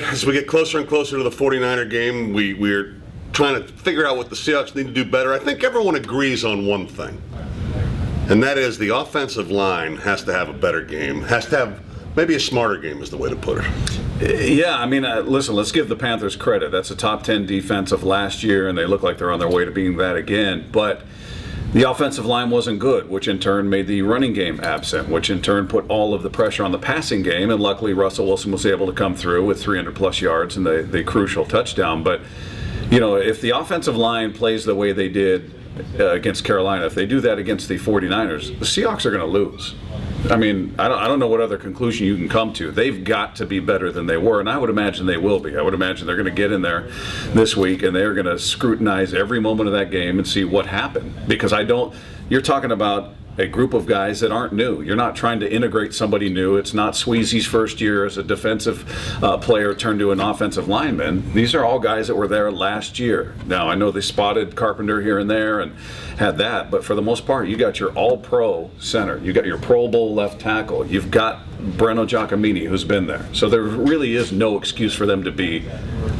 as we get closer and closer to the 49er game, we're trying to figure out what the Seahawks need to do better. I think everyone agrees on one thing, and that is the offensive line has to have a better game, has to have maybe a smarter game is the way to put it. Yeah, I mean, listen, let's give the Panthers credit. That's a top 10 defense of last year, and they look like they're on their way to being that again. But the offensive line wasn't good, which in turn made the running game absent, which in turn put all of the pressure on the passing game. And luckily, Russell Wilson was able to come through with 300-plus yards and the crucial touchdown. But, you know, if the offensive line plays the way they did against Carolina, if they do that against the 49ers, the Seahawks are going to lose. I mean, I don't know what other conclusion you can come to. They've got to be better than they were, and I would imagine they will be. I would imagine they're going to get in there this week, and they're going to scrutinize every moment of that game and see what happened. Because you're talking about a group of guys that aren't new. You're not trying to integrate somebody new. It's not Sweezy's first year as a defensive player turned to an offensive lineman. These are all guys that were there last year. Now, I know they spotted Carpenter here and there and had that, but for the most part, you got your all-pro center. You got your Pro Bowl left tackle. You've got Breno Giacomini, who's been there. So there really is no excuse for them to be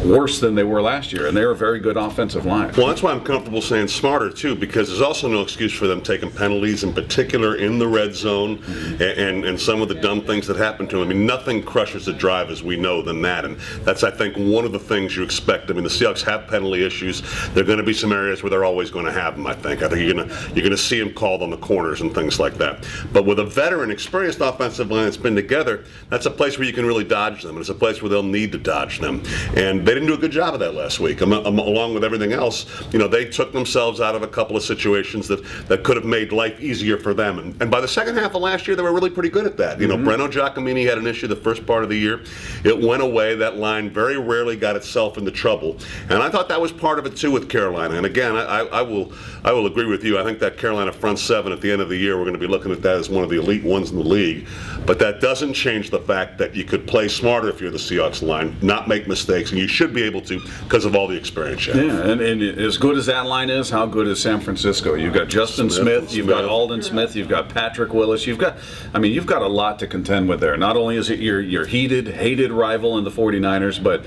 worse than they were last year, and they're a very good offensive line. Well, that's why I'm comfortable saying smarter, too, because there's also no excuse for them taking penalties, in particular in the red zone, and some of the dumb things that happen to them. I mean, nothing crushes a drive, as we know, than that, and that's, I think, one of the things you expect. I mean, the Seahawks have penalty issues. There are going to be some areas where they're always going to have them, I think. I think you're going to see them called on the corners and things like that. But with a veteran, experienced offensive line that's been together, that's a place where you can really dodge them, and it's a place where they'll need to dodge them. And they didn't do a good job of that last week. Along with everything else, you know, they took themselves out of a couple of situations that could have made life easier for them. And by the second half of last year, they were really pretty good at that. You know, Breno Giacomini had an issue the first part of the year. It went away. That line very rarely got itself into trouble. And I thought that was part of it, too, with Carolina. And again, I will agree with you. I think that Carolina front seven at the end of the year, we're going to be looking at that as one of the elite ones in the league. But that doesn't change the fact that you could play smarter if you're the Seahawks line, not make mistakes, and you should be able to because of all the experience you have. Yeah, and as good as that line is, how good is San Francisco? You've got Justin Smith, you've got Aldon Smith, you've got Patrick Willis, you've got a lot to contend with there. Not only is it your hated rival in the 49ers, but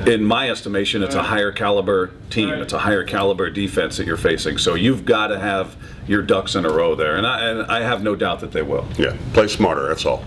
in my estimation, it's a higher caliber team. It's a higher caliber defense that you're facing. So you've got to have your ducks in a row there, and I have no doubt that they will. Yeah, play smarter, that's all.